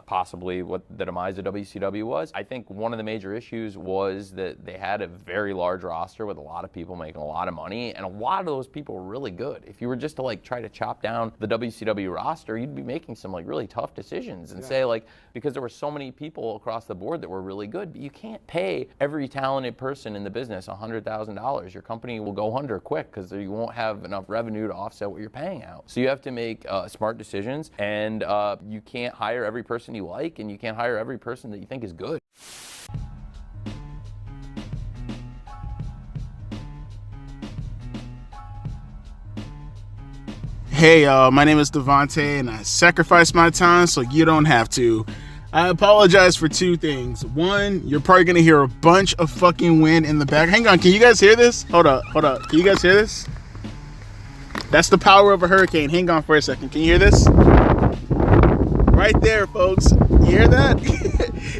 possibly what the demise of WCW was. I think one of the major issues was that they had a very large roster with a lot of people making a lot of money, and a lot of those people were really good. If you were just to like try to chop down the WCW roster, you'd be making some like really tough decisions and say like, because there were so many people across the board that were really good, but you can't pay every talented person in the business $100,000. Your company will go under quick because you won't have enough revenue to offset what you're paying out. So you have to make smart decisions, and you can't hire every person you like, and you can't hire every person that you think is good. Hey, my name is Devontae, and I sacrificed my time so you don't have to. I apologize for two things. One, you're probably gonna hear a bunch of fucking wind in the back. Hang on, can you guys hear this? Hold up. Can you guys hear this? That's the power of a hurricane. Hang on for a second. Can you hear this? Right there, folks. You hear that?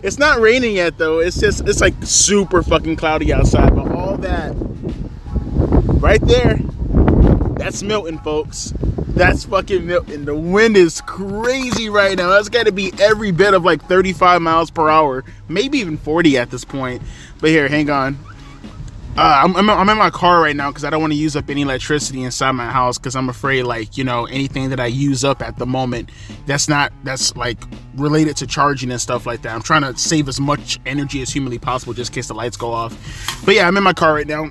It's not raining yet, though. It's like super fucking cloudy outside. But all that right there, that's Milton, folks. That's fucking Milton. The wind is crazy right now. That's got to be every bit of like 35 miles per hour, maybe even 40 at this point. But here, hang on. I'm in my car right now because I don't want to use up any electricity inside my house, because I'm afraid, like, you know, anything that I use up at the moment that's like related to charging and stuff like that. I'm trying to save as much energy as humanly possible just in case the lights go off. But yeah, I'm in my car right now.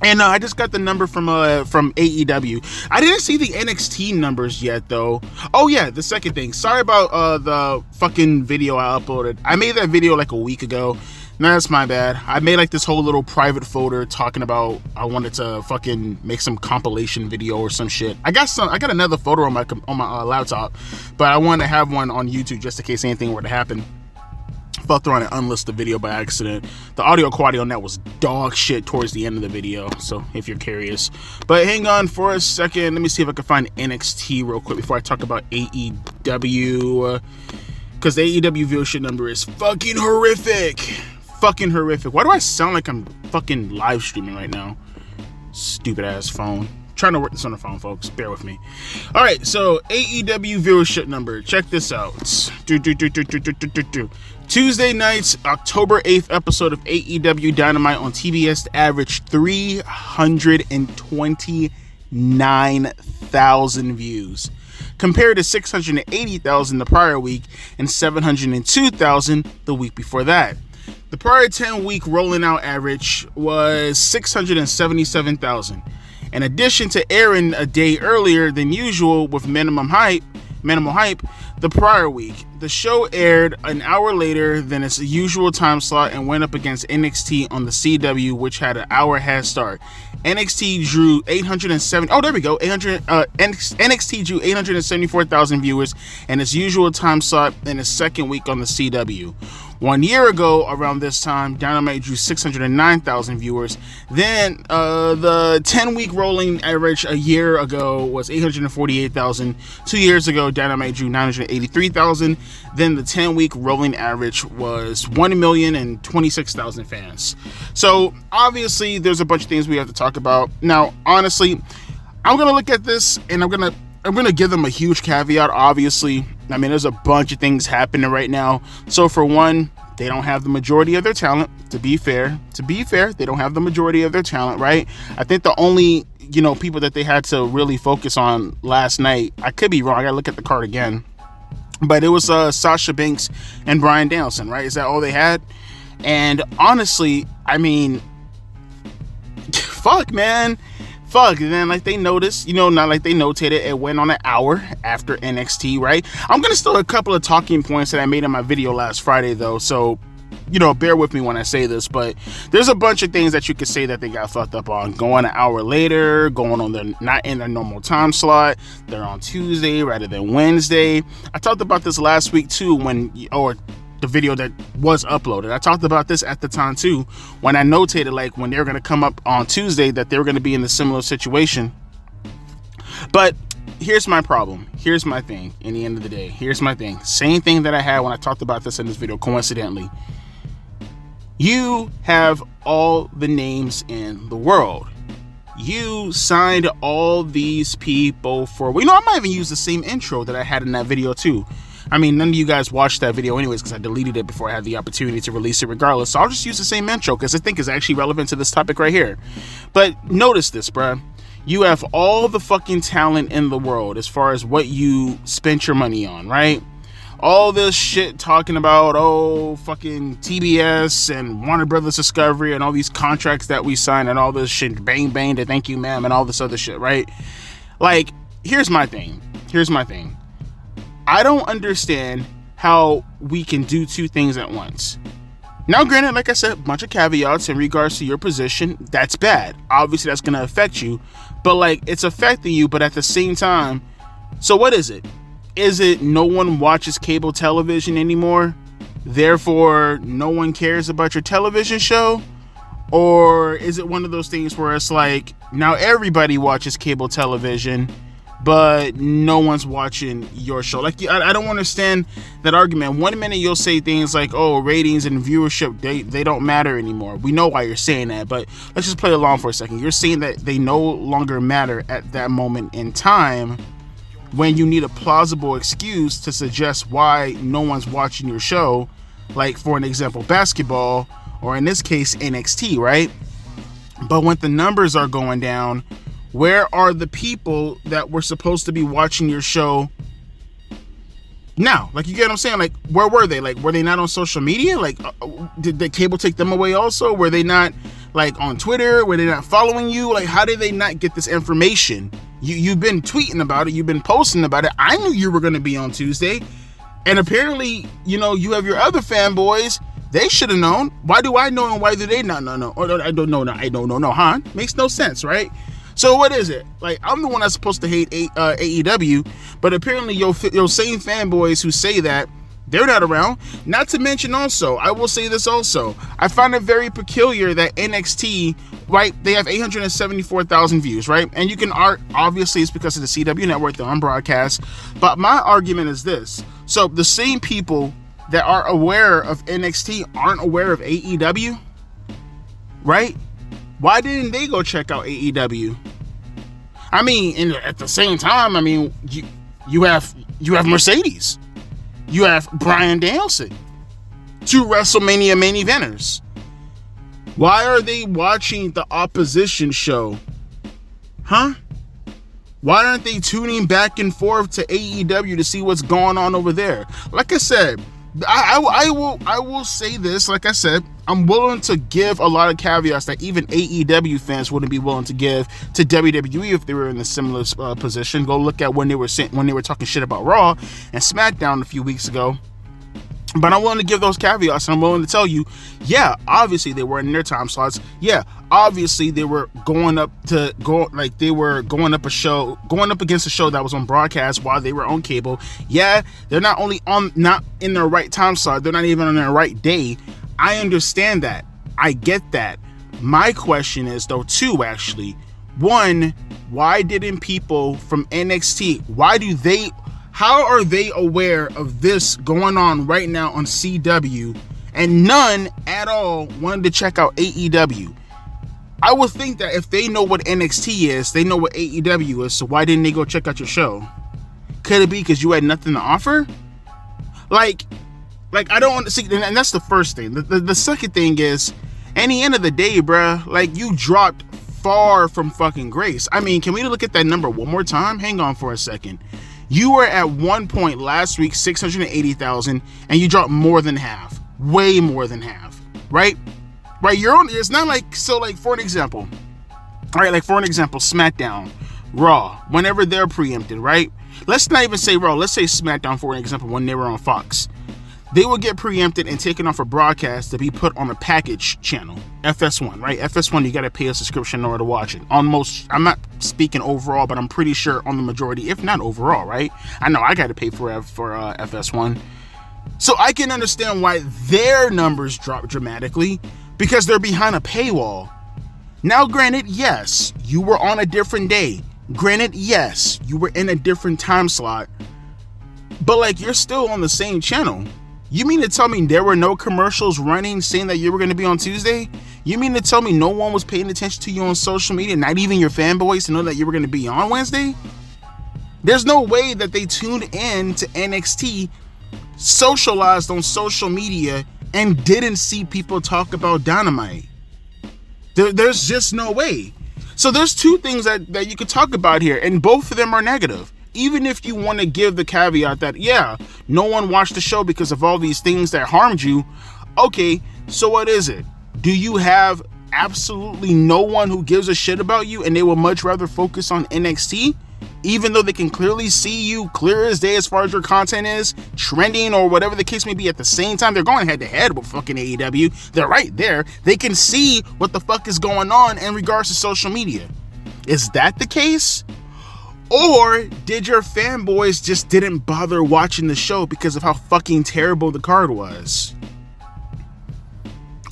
And I just got the number from AEW. I didn't see the NXT numbers yet, though. Oh yeah, the second thing. Sorry about the fucking video I uploaded. I made that video like a week ago. No, that's my bad. I made like this whole little private folder talking about I wanted to fucking make some compilation video or some shit. I got another photo on my laptop, but I wanted to have one on YouTube just in case anything were to happen. Fell through on an unlisted video by accident. The audio quality on that was dog shit towards the end of the video, so if you're curious. But hang on for a second. Let me see if I can find NXT real quick before I talk about AEW. Because the AEW viewership number is fucking horrific. Fucking horrific. Why do I sound like I'm fucking live streaming right now? Stupid ass phone. Trying to work this on the phone, folks. Bear with me. All right, so AEW viewership number. Check this out. Tuesday night's October 8th episode of AEW Dynamite on TBS averaged 329,000 views, compared to 680,000 the prior week and 702,000 the week before that. The prior 10-week rolling out average was 677,000. In addition to airing a day earlier than usual with minimal hype, the prior week, the show aired an hour later than its usual time slot and went up against NXT on the CW, which had an hour head start. NXT drew 874,000 viewers in its usual time slot in its second week on the CW. 1 year ago, around this time, Dynamite drew 609,000 viewers. Then the 10-week rolling average a year ago was 848,000. 2 years ago, Dynamite drew 983,000. Then the 10-week rolling average was 1,026,000 fans. So obviously, there's a bunch of things we have to talk about. Now, honestly, I'm gonna look at this and I'm gonna give them a huge caveat. Obviously, I mean, there's a bunch of things happening right now. So for one, they don't have the majority of their talent. To be fair, they don't have the majority of their talent, right? I think the only, people that they had to really focus on last night, I could be wrong, I gotta look at the card again, but it was Sasha Banks and Bryan Danielson, right? Is that all they had? And honestly, I mean, fuck, man. Fuck, and then like they noticed, not like they notated, it went on an hour after NXT, right? I'm gonna steal a couple of talking points that I made in my video last Friday, though, so bear with me when I say this, but there's a bunch of things that you could say that they got fucked up on. Going an hour later, going on not in their normal time slot, they're on Tuesday rather than Wednesday. I talked about this last week too, the video that was uploaded. I talked about this at the time too, when I notated like when they were going to come up on Tuesday that they were going to be in a similar situation. But here's my problem. Here's my thing. In the end of the day, here's my thing. Same thing that I had when I talked about this in this video, coincidentally. You have all the names in the world. You signed all these people for, I might even use the same intro that I had in that video too. I mean, none of you guys watched that video anyways because I deleted it before I had the opportunity to release it regardless. So I'll just use the same intro because I think it's actually relevant to this topic right here. But notice this, bruh. You have all the fucking talent in the world as far as what you spent your money on, right? All this shit talking about, oh, fucking TBS and Warner Brothers Discovery and all these contracts that we signed and all this shit, bang, bang, to thank you, ma'am, and all this other shit, right? Like, here's my thing. I don't understand how we can do two things at once. Now, granted, like I said, a bunch of caveats in regards to your position. That's bad. Obviously, that's going to affect you. But, like, it's affecting you, but at the same time, so what is it? Is it no one watches cable television anymore? Therefore, no one cares about your television show? Or is it one of those things where it's like, now everybody watches cable television, but no one's watching your show? Like, I don't understand that argument. One minute you'll say things like, oh, ratings and viewership, they don't matter anymore. We know why you're saying that, but let's just play along for a second. You're saying that they no longer matter at that moment in time when you need a plausible excuse to suggest why no one's watching your show. Like, for an example, basketball, or in this case, NXT, right? But when the numbers are going down, where are the people that were supposed to be watching your show now? Like, you get what I'm saying? Like, where were they? Like, were they not on social media? Like, did the cable take them away also? Were they not, like, on Twitter? Were they not following you? Like, how did they not get this information? You've been tweeting about it. You've been posting about it. I knew you were going to be on Tuesday. And apparently, you have your other fanboys. They should have known. Why do I know and why do they not know? Or I don't know. No, I don't know. Huh? Makes no sense, right? So what is it? Like, I'm the one that's supposed to hate AEW, but apparently your same fanboys who say that, they're not around. Not to mention also, I will say this also, I find it very peculiar that NXT, right, they have 874,000 views, right? And you can obviously it's because of the CW network, they're on broadcast, but my argument is this. So the same people that are aware of NXT aren't aware of AEW, right? Why didn't they go check out AEW? I mean, and at the same time, I mean, you have Mercedes, you have Bryan Danielson, 2 WrestleMania main eventers. Why are they watching the opposition show? Huh? Why aren't they tuning back and forth to AEW to see what's going on over there? Like I said, I will say this, like I said, I'm willing to give a lot of caveats that even AEW fans wouldn't be willing to give to WWE if they were in a similar position. Go look at when they were talking shit about Raw and SmackDown a few weeks ago. But I'm willing to give those caveats, and I'm willing to tell you, yeah, obviously they were in their time slots. Yeah, obviously they were going up against a show that was on broadcast while they were on cable. Yeah, they're not in their right time slot, they're not even on their right day. I understand that. I get that. My question is though too, actually, one, why didn't people from NXT, how are they aware of this going on right now on CW and none at all wanted to check out AEW? I would think that if they know what NXT is, they know what AEW is, so why didn't they go check out your show? Could it be because you had nothing to offer? Like I don't want to see, and that's the first thing. The second thing is, at the end of the day, bruh, like, you dropped far from fucking grace. I mean, can we look at that number one more time? Hang on for a second. You were at one point last week 680,000, and you dropped more than half, way more than half, right? Right, you're on. It's not like, so, like, for an example, all right, like for an example, SmackDown, Raw, whenever they're preempted, right? Let's not even say Raw. Let's say SmackDown, for an example, when they were on Fox. They will get preempted and taken off a broadcast to be put on a package channel, FS1, right? FS1, you got to pay a subscription in order to watch it. I'm not speaking overall, but I'm pretty sure on the majority, if not overall, right? I know I got to pay for FS1. So I can understand why their numbers drop dramatically, because they're behind a paywall. Now, granted, yes, you were on a different day. Granted, yes, you were in a different time slot. But, like, you're still on the same channel. You mean to tell me there were no commercials running saying that you were going to be on Tuesday? You mean to tell me no one was paying attention to you on social media, not even your fanboys, to know that you were going to be on Wednesday? There's no way that they tuned in to NXT socialized on social media and didn't see people talk about Dynamite. There's just no way. So there's two things that you could talk about here, and both of them are negative. Even if you want to give the caveat that, yeah, no one watched the show because of all these things that harmed you. Okay, so what is it? Do you have absolutely no one who gives a shit about you and they will much rather focus on NXT? Even though they can clearly see you clear as day as far as your content is, trending or whatever the case may be, at the same time, they're going head to head with fucking AEW. They're right there. They can see what the fuck is going on in regards to social media. Is that the case? Or did your fanboys just didn't bother watching the show because of how fucking terrible the card was?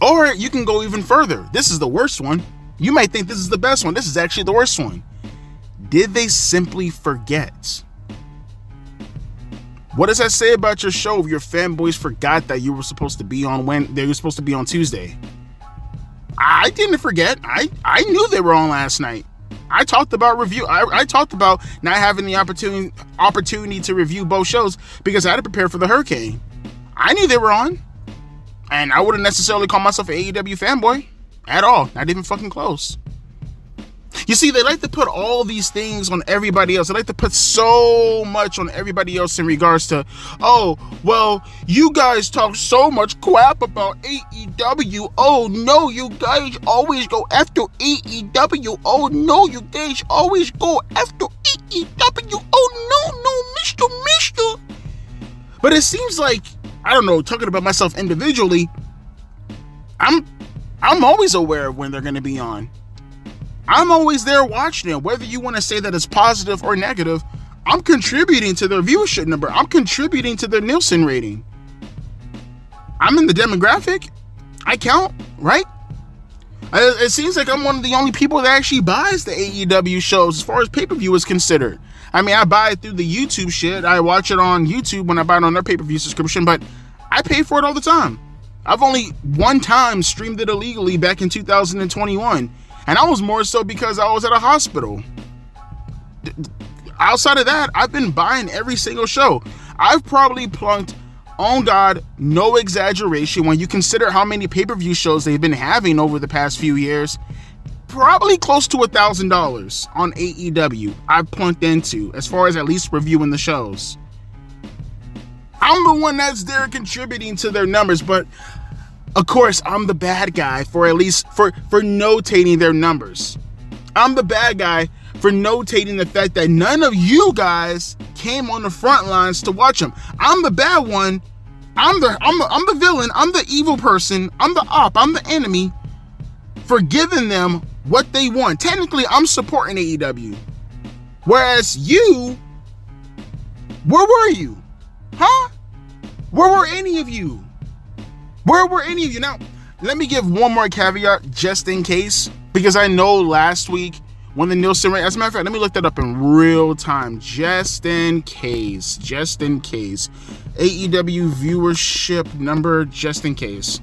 Or you can go even further. This is the worst one. You might think this is the best one. This is actually the worst one. Did they simply forget? What does that say about your show if your fanboys forgot that you were supposed to be on when they were supposed to be on Tuesday? I didn't forget. I knew they were on last night. I talked about I talked about not having the opportunity to review both shows because I had to prepare for the hurricane. I knew they were on. And I wouldn't necessarily call myself an AEW fanboy at all. Not even fucking close. You see, they like to put all these things on everybody else. They like to put so much on everybody else in regards to, oh, well, you guys talk so much crap about AEW. Oh, no, you guys always go after AEW. Oh, no, you guys always go after AEW. Oh, no, mister. But it seems like, I don't know, talking about myself individually, I'm always aware of when they're going to be on. I'm always there watching it. Whether you want to say that it's positive or negative, I'm contributing to their viewership number. I'm contributing to their Nielsen rating. I'm in the demographic. I count, right? It seems like I'm one of the only people that actually buys the AEW shows as far as pay-per-view is considered. I mean, I buy it through the YouTube shit. I watch it on YouTube when I buy it on their pay-per-view subscription, but I pay for it all the time. I've only one time streamed it illegally back in 2021. And I was more so because I was at a hospital. Outside of that, I've been buying every single show. I've probably plunked, on God, no exaggeration, when you consider how many pay-per-view shows they've been having over the past few years, probably close to $1,000 on AEW I've plunked into, as far as at least reviewing the shows. I'm the one that's there contributing to their numbers, but of course, I'm the bad guy for at least for notating their numbers. I'm the bad guy for notating the fact that none of you guys came on the front lines to watch them. I'm the bad one. I'm the villain. I'm the evil person. I'm the op. I'm the enemy for giving them what they want. Technically, I'm supporting AEW. Whereas you, where were you? Huh? Where were any of you? Where were any of you? Now, let me give one more caveat just in case, because I know last week when the Nielsen rate, as a matter of fact, let me look that up in real time, just in case, AEW viewership number, just in case.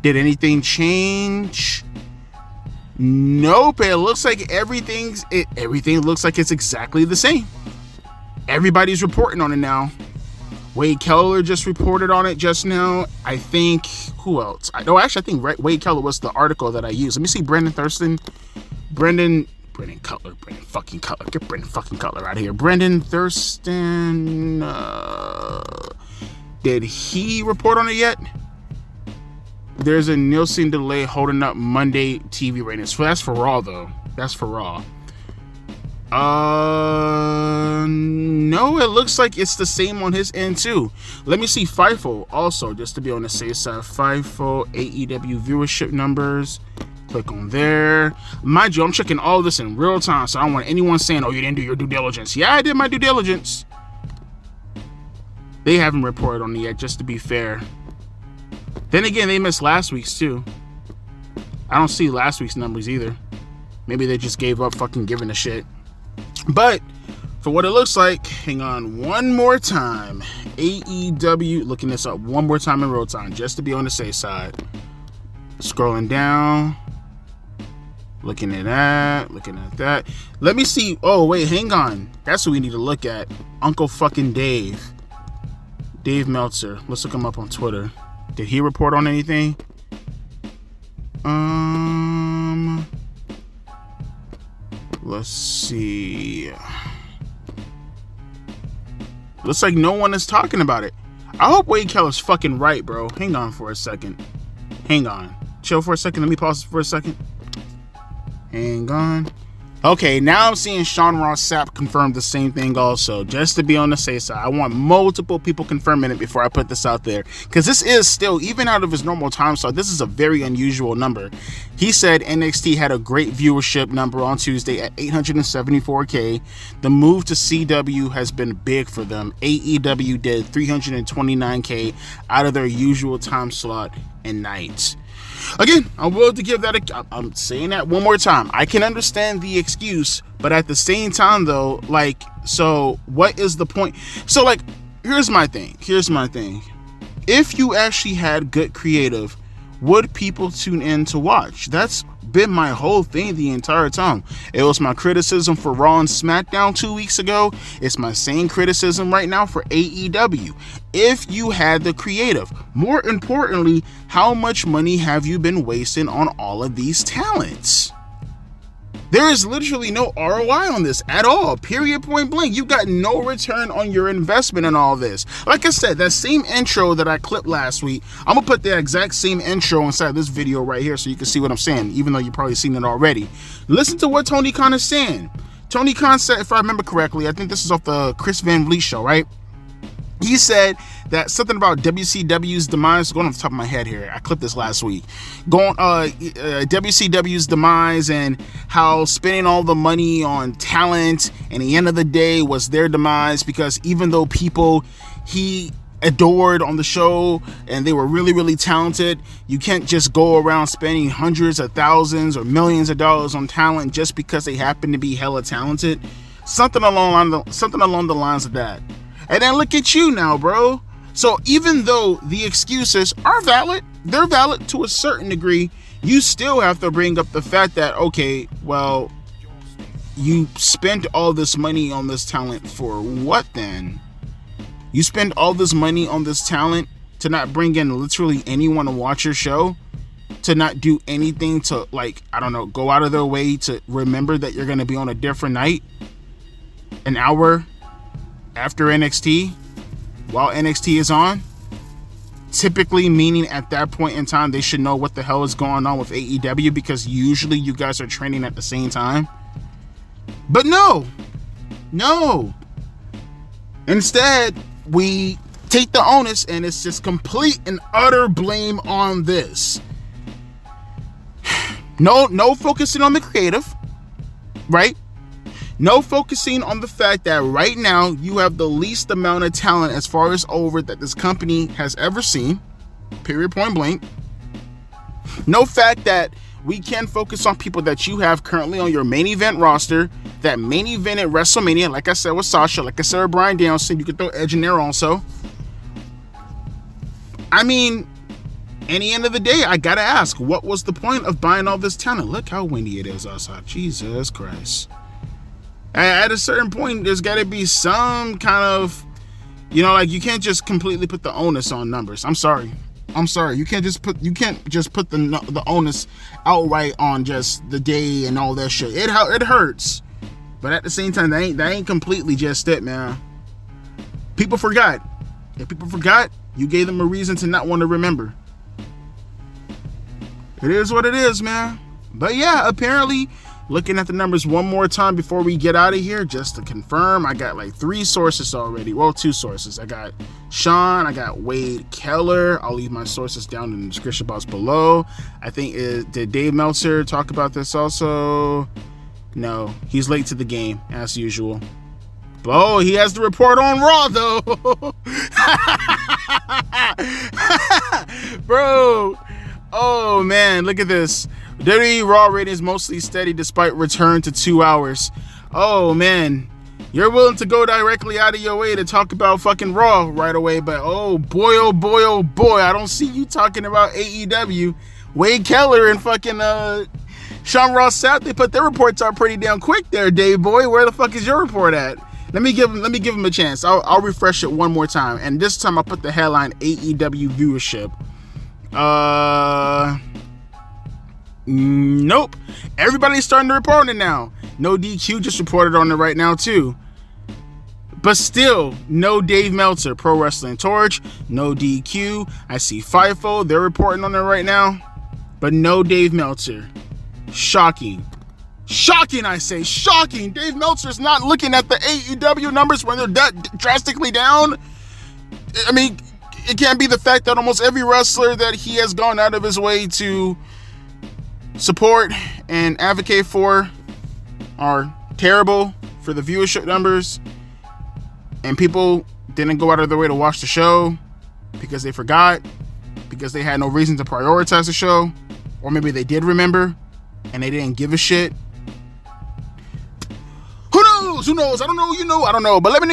Did anything change? Nope, it looks like everything looks like it's exactly the same. Everybody's reporting on it now. Wade Keller just reported on it just now. I think, who else? I think Wade Keller was the article that I used. Let me see, Brendan fucking Cutler. Get Brendan fucking Cutler out of here. Brendan Thurston, did he report on it yet? There's a Nielsen delay holding up Monday TV ratings. So that's for Raw, though. That's for Raw. No, it looks like it's the same on his end too. Let me see FIFO also, just to be on the safe side. FIFO AEW viewership numbers. Click on there. Mind you, I'm checking all this in real time, so I don't want anyone saying, "Oh, you didn't do your due diligence." Yeah, I did my due diligence. They haven't reported on it yet, just to be fair. Then again, they missed last week's too. I don't see last week's numbers either. Maybe they just gave up fucking giving a shit. But for what it looks like, hang on one more time. AEW, looking this up one more time in real time, just to be on the safe side. Scrolling down. Looking at that. Let me see. Oh, wait, hang on. That's what we need to look at. Uncle fucking Dave. Dave Meltzer. Let's look him up on Twitter. Did he report on anything? Let's see. Looks like no one is talking about it. I hope Wade Keller's fucking right, bro. Hang on for a second. Hang on. Chill for a second. Let me pause for a second. Hang on. Okay, now I'm seeing Sean Ross Sapp confirm the same thing also. Just to be on the safe side, I want multiple people confirming it before I put this out there. Because this is still, even out of his normal time slot, this is a very unusual number. He said NXT had a great viewership number on Tuesday at 874K. The move to CW has been big for them. AEW did 329K out of their usual time slot and nights. Again, I'm willing to give that I'm saying that one more time. I can understand the excuse, but at the same time though, like, so what is the point? So like, here's my thing. If you actually had good creative, would people tune in to watch? That's been my whole thing the entire time. It was my criticism for Raw and SmackDown 2 weeks ago. It's my same criticism right now for AEW. If you had the creative, more importantly, how much money have you been wasting on all of these talents? There is literally no ROI on this at all. Period, point blank. You got no return on your investment in all this. Like I said, that same intro that I clipped last week, I'm going to put the exact same intro inside this video right here so you can see what I'm saying, even though you've probably seen it already. Listen to what Tony Khan is saying. Tony Khan said, if I remember correctly, I think this is off the Chris Van Vliet show, right? He said that something about WCW's demise, going off the top of my head here, I clipped this last week, WCW's demise and how spending all the money on talent and the end of the day was their demise, because even though people he adored on the show and they were really, really talented, you can't just go around spending hundreds of thousands or millions of dollars on talent just because they happen to be hella talented. Something along the lines of that. And then look at you now, bro. So even though the excuses are valid, they're valid to a certain degree, you still have to bring up the fact that, okay, well, you spent all this money on this talent for what then? You spend all this money on this talent to not bring in literally anyone to watch your show? To not do anything to, like, I don't know, go out of their way to remember that you're going to be on a different night? An hour after NXT, while NXT is on, typically meaning at that point in time they should know what the hell is going on with AEW, because usually you guys are training at the same time. But no, instead we take the onus and it's just complete and utter blame on this. No focusing on the creative, right? No focusing on the fact that right now you have the least amount of talent as far as over that this company has ever seen. Period, point blank. No fact that we can focus on people that you have currently on your main event roster, that main event at WrestleMania, like I said with Sasha, like I said with Bryan Danielson, you could throw Edge in there also. I mean, at the end of the day, I gotta ask, what was the point of buying all this talent? Look how windy it is outside. Jesus Christ. At a certain point, there's got to be some kind of, you know, like, you can't just completely put the onus on numbers. I'm sorry. You can't just put the onus outright on just the day and all that shit. It hurts, but at the same time, that ain't completely just it, man. People forgot. If people forgot, you gave them a reason to not want to remember. It is what it is, man. But yeah, apparently, looking at the numbers one more time before we get out of here, just to confirm, I got like 3 sources already. Well, 2 sources. I got Sean, I got Wade Keller. I'll leave my sources down in the description box below. I think, did Dave Meltzer talk about this also? No, he's late to the game, as usual. Oh, he has the report on Raw, though. Bro. Oh, man, look at this. WWE Raw ratings mostly steady despite return to 2 hours. Oh, man. You're willing to go directly out of your way to talk about fucking Raw right away, but oh boy, I don't see you talking about AEW. Wade Keller and fucking Sean Ross Sapp, they put their reports out pretty damn quick there, Dave boy. Where the fuck is your report at? Let me give him a chance. I'll refresh it one more time, and this time I'll put the headline AEW viewership. Nope. Everybody's starting to report on it now. No DQ just reported on it right now too. But still, no Dave Meltzer, Pro Wrestling Torch, no DQ. I see FIFO, they're reporting on it right now. But no Dave Meltzer. Shocking. Shocking, I say. Shocking. Dave Meltzer's not looking at the AEW numbers when they're drastically down. I mean, it can't be the fact that almost every wrestler that he has gone out of his way to support and advocate for are terrible for the viewership numbers, and people didn't go out of their way to watch the show because they forgot, because they had no reason to prioritize the show, or maybe they did remember and they didn't give a shit. Who knows? I don't know. But let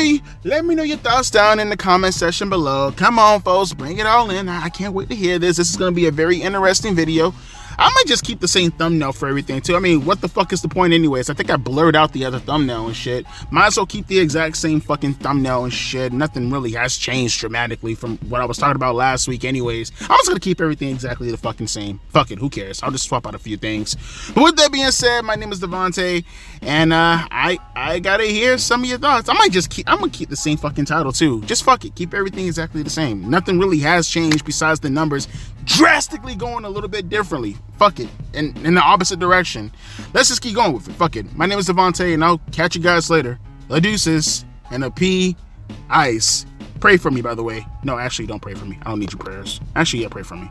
me know your thoughts down in the comment section below. Come on, folks, bring it all in. I can't wait to hear this. This is going to be a very interesting video. I might just keep the same thumbnail for everything too. I mean, what the fuck is the point anyways? I think I blurred out the other thumbnail and shit. Might as well keep the exact same fucking thumbnail and shit. Nothing really has changed dramatically from what I was talking about last week anyways. I'm just gonna keep everything exactly the fucking same. Fuck it, who cares? I'll just swap out a few things. But with that being said, my name is Devontae, and I gotta hear some of your thoughts. I'm gonna keep the same fucking title too. Just fuck it, keep everything exactly the same. Nothing really has changed besides the numbers drastically going a little bit differently. Fuck it. In the opposite direction. Let's just keep going with it. Fuck it. My name is Devontae, and I'll catch you guys later. La deuces and a P ice. Pray for me, by the way. No, actually, don't pray for me. I don't need your prayers. Actually, yeah, pray for me.